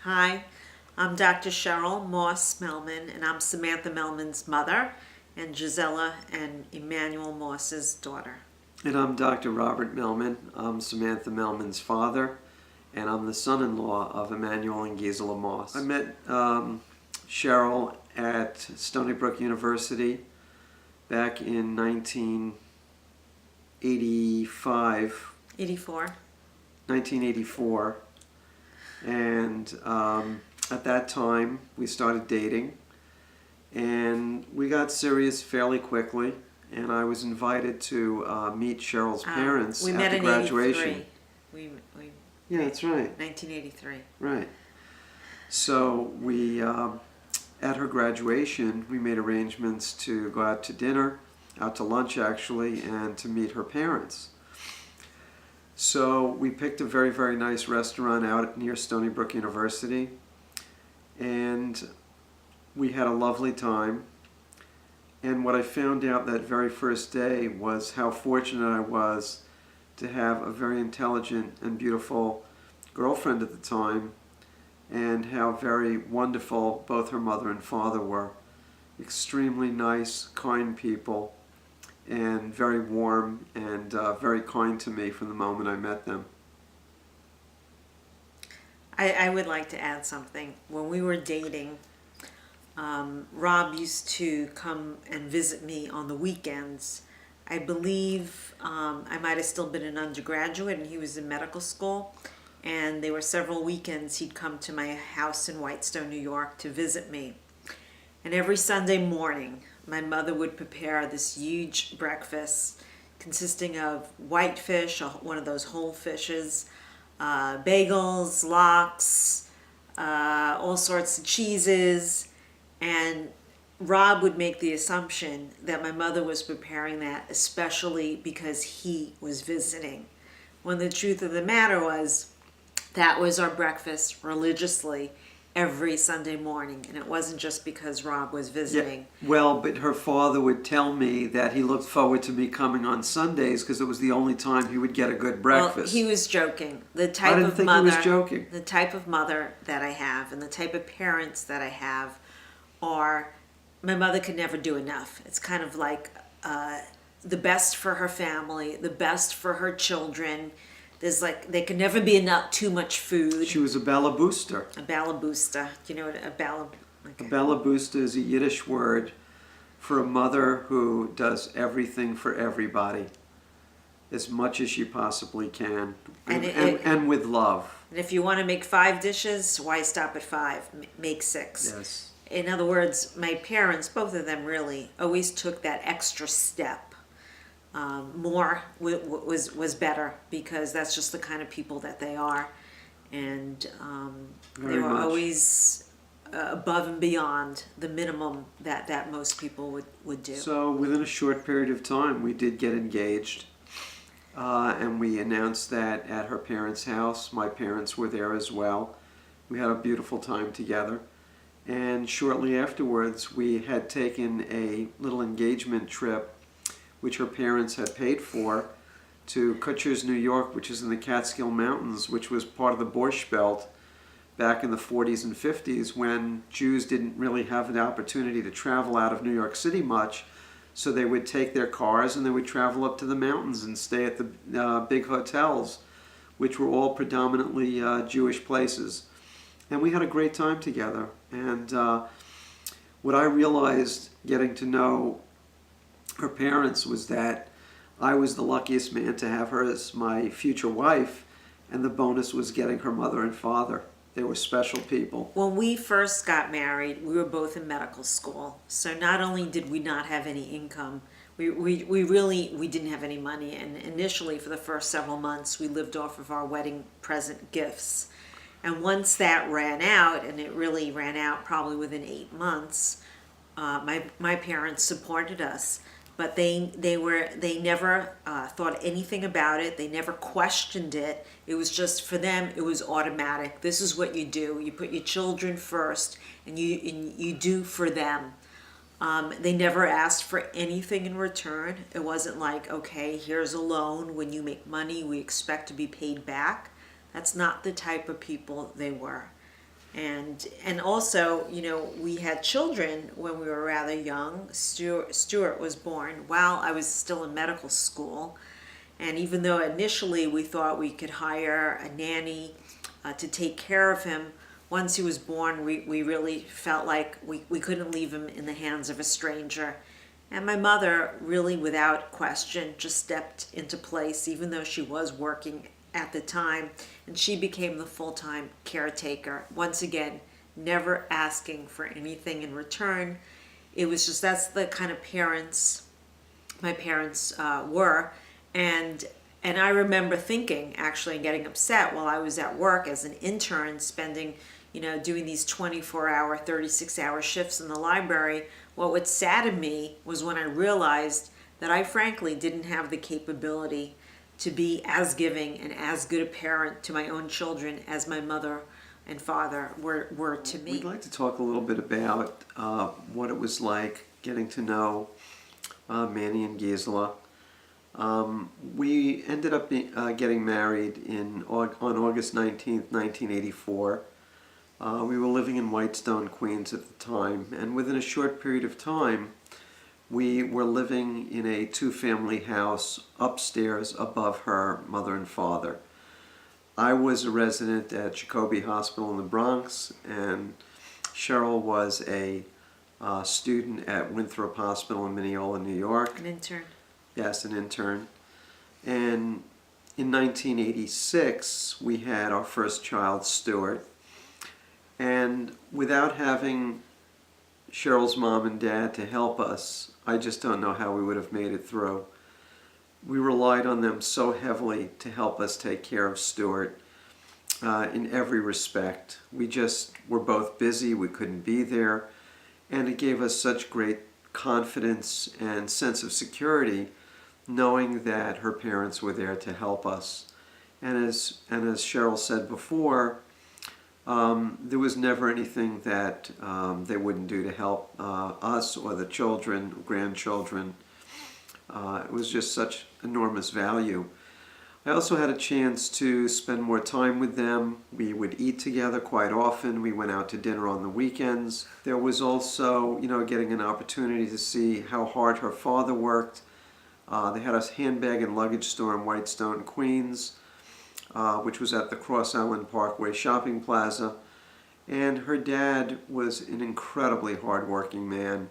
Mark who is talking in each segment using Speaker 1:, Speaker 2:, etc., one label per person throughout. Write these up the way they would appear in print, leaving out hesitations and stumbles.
Speaker 1: Hi, I'm Dr. Cheryl Moss Mellman, and I'm Samantha Mellman's mother, and Gisela and Emmanuel Moss's daughter.
Speaker 2: And I'm Dr. Robert Mellman. I'm Samantha Mellman's father, and I'm the son-in-law of Emmanuel and Gisela Moss. I met Cheryl at Stony Brook University back in 1984, and at that time we started dating, and we got serious fairly quickly. And I was invited to meet Cheryl's parents
Speaker 1: We met
Speaker 2: at the
Speaker 1: in
Speaker 2: graduation.
Speaker 1: 83.
Speaker 2: Yeah, that's right.
Speaker 1: 1983.
Speaker 2: Right. So we, at her graduation, we made arrangements to go out to dinner, out to lunch actually, and to meet her parents. So we picked a very, very nice restaurant out near Stony Brook University, and we had a lovely time. And what I found out that very first day was how fortunate I was to have a very intelligent and beautiful girlfriend at the time, and how very wonderful both her mother and father were. Extremely nice, kind people, and very warm and very kind to me from the moment I met them.
Speaker 1: I would like to add something. When we were dating, Rob used to come and visit me on the weekends. I believe I might have still been an undergraduate and he was in medical school. And there were several weekends he'd come to my house in Whitestone, New York to visit me. And every Sunday morning, my mother would prepare this huge breakfast consisting of whitefish, one of those whole fishes, bagels, lox, all sorts of cheeses. And Rob would make the assumption that my mother was preparing that especially because he was visiting. When the truth of the matter was, that was our breakfast religiously every Sunday morning. And it wasn't just because Rob was visiting.
Speaker 2: Yeah, well, but her father would tell me that he looked forward to me coming on Sundays because it was the only time he would get a good breakfast.
Speaker 1: Well, he was joking.
Speaker 2: I didn't think he was joking.
Speaker 1: The type of mother that I have and the type of parents that I have are, my mother could never do enough. It's kind of like the best for her family, the best for her children. There could never be enough, too much food.
Speaker 2: She was a balabuster.
Speaker 1: A balabusta. Do you know what a
Speaker 2: A balabusta is a Yiddish word for a mother who does everything for everybody as much as she possibly can, and with love.
Speaker 1: And if you want to make 5 dishes, why stop at 5? Make 6.
Speaker 2: Yes.
Speaker 1: In other words, my parents, both of them really, always took that extra step. More was better because that's just the kind of people that they are. And they were always above and beyond the minimum that most people would do.
Speaker 2: So within a short period of time, we did get engaged. And we announced that at her parents' house. My parents were there as well. We had a beautiful time together. And shortly afterwards, we had taken a little engagement trip, which her parents had paid for, to Kutcher's, New York, which is in the Catskill Mountains, which was part of the Borscht Belt back in the 40s and 50s when Jews didn't really have the opportunity to travel out of New York City much. So they would take their cars and they would travel up to the mountains and stay at the big hotels, which were all predominantly Jewish places. And we had a great time together. And what I realized getting to know her parents was that I was the luckiest man to have her as my future wife, and the bonus was getting her mother and father. They were special people.
Speaker 1: When we first got married, we were both in medical school. So not only did we not have any income, we didn't have any money. And initially, for the first several months, we lived off of our wedding present gifts. And once that ran out, and it really ran out probably within 8 months, my parents supported us. But they never thought anything about it. They never questioned it. It was just, for them, it was automatic. This is what you do. You put your children first, and you do for them. They never asked for anything in return. It wasn't like, okay, here's a loan. When you make money, we expect to be paid back. That's not the type of people they were. And also, we had children when we were rather young. Stuart was born while I was still in medical school. And even though initially we thought we could hire a nanny to take care of him, once he was born, we really felt like we couldn't leave him in the hands of a stranger. And my mother, really without question, just stepped into place, even though she was working at the time, and she became the full-time caretaker. Once again, never asking for anything in return. It was just, that's the kind of parents my parents were. And I remember thinking, actually, and getting upset while I was at work as an intern, spending, doing these 24-hour, 36-hour shifts in the library. What saddened me was when I realized that I frankly didn't have the capability to be as giving and as good a parent to my own children as my mother and father were to me.
Speaker 2: We'd like to talk a little bit about what it was like getting to know Manny and Gisela. We ended up getting married on August 19th, 1984. We were living in Whitestone, Queens at the time, and within a short period of time, we were living in a two-family house upstairs above her mother and father. I was a resident at Jacoby Hospital in the Bronx, and Cheryl was a student at Winthrop Hospital in Mineola, New York.
Speaker 1: An intern.
Speaker 2: Yes, an intern. And in 1986, we had our first child, Stuart. And without having Cheryl's mom and dad to help us, I just don't know how we would have made it through. We relied on them so heavily to help us take care of Stuart in every respect. We just were both busy, we couldn't be there, and it gave us such great confidence and sense of security knowing that her parents were there to help us. And as Cheryl said before, there was never anything that they wouldn't do to help us or the children, grandchildren. It was just such enormous value. I also had a chance to spend more time with them. We would eat together quite often. We went out to dinner on the weekends. There was also, getting an opportunity to see how hard her father worked. They had a handbag and luggage store in Whitestone, Queens, which was at the Cross Island Parkway Shopping Plaza. And her dad was an incredibly hard-working man.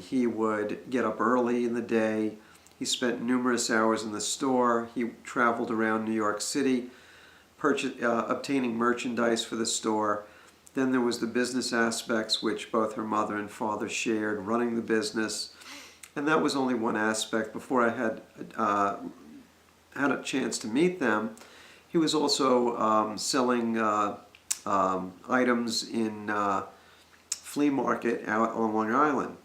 Speaker 2: He would get up early in the day. He spent numerous hours in the store. He traveled around New York City, obtaining merchandise for the store. Then there was the business aspects, which both her mother and father shared, running the business. And that was only one aspect. Before I had a chance to meet them, he was also selling items in flea market out on Long Island.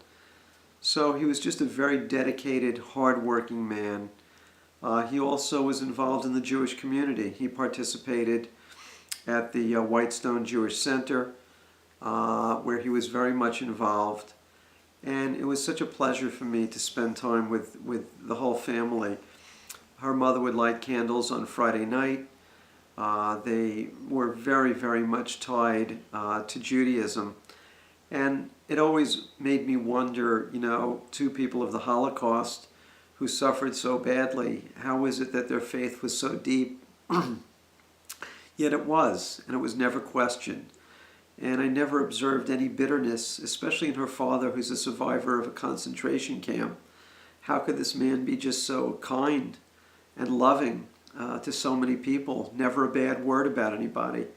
Speaker 2: So he was just a very dedicated, hard-working man. He also was involved in the Jewish community. He participated at the Whitestone Jewish Center, where he was very much involved. And it was such a pleasure for me to spend time with the whole family. Her mother would light candles on Friday night. They were very, very much tied to Judaism. And it always made me wonder, two people of the Holocaust who suffered so badly, how is it that their faith was so deep? Yet it was, and it was never questioned. And I never observed any bitterness, especially in her father, who's a survivor of a concentration camp. How could this man be just so kind and loving to so many people? Never a bad word about anybody.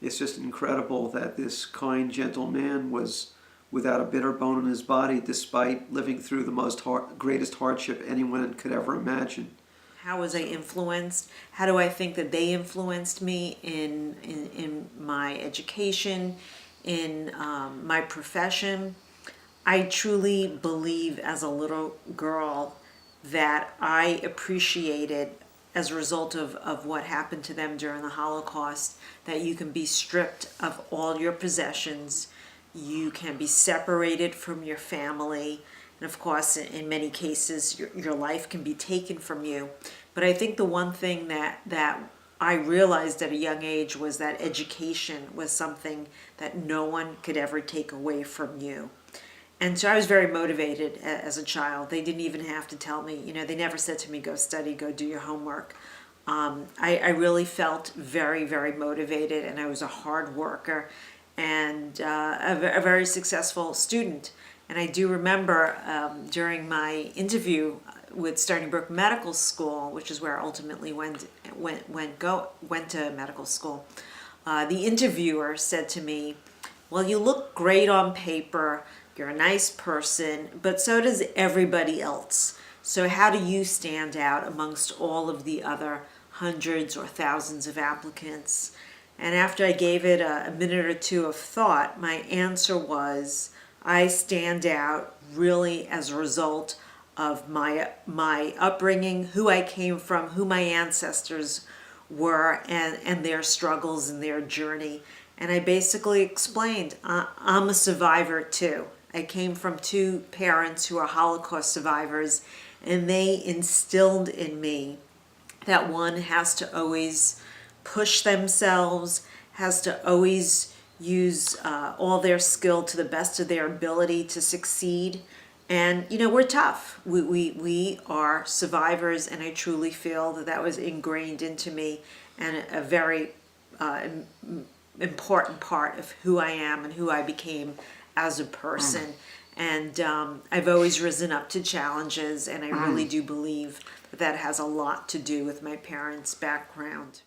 Speaker 2: It's just incredible that this kind, gentle man was without a bitter bone in his body, despite living through the greatest hardship anyone could ever imagine.
Speaker 1: How was I influenced? How do I think that they influenced me in my education, in my profession? I truly believe as a little girl that I appreciated, as a result of what happened to them during the Holocaust, that you can be stripped of all your possessions, you can be separated from your family, and of course, in many cases, your life can be taken from you. But I think the one thing that I realized at a young age was that education was something that no one could ever take away from you. And so I was very motivated as a child. They didn't even have to tell me, they never said to me, go study, go do your homework. I really felt very, very motivated, and I was a hard worker and a very successful student. And I do remember during my interview with Stony Brook Medical School, which is where I ultimately went to medical school, the interviewer said to me, well, you look great on paper, you're a nice person, but so does everybody else. So how do you stand out amongst all of the other hundreds or thousands of applicants? And after I gave it a minute or two of thought, my answer was, I stand out really as a result of my upbringing, who I came from, who my ancestors were, and their struggles and their journey. And I basically explained, I'm a survivor too. I came from two parents who are Holocaust survivors, and they instilled in me that one has to always push themselves, has to always use all their skill to the best of their ability to succeed. And we're tough. We are survivors, and I truly feel that was ingrained into me, and a very important part of who I am and who I became as a person. And I've always risen up to challenges, and I really do believe that has a lot to do with my parents' background.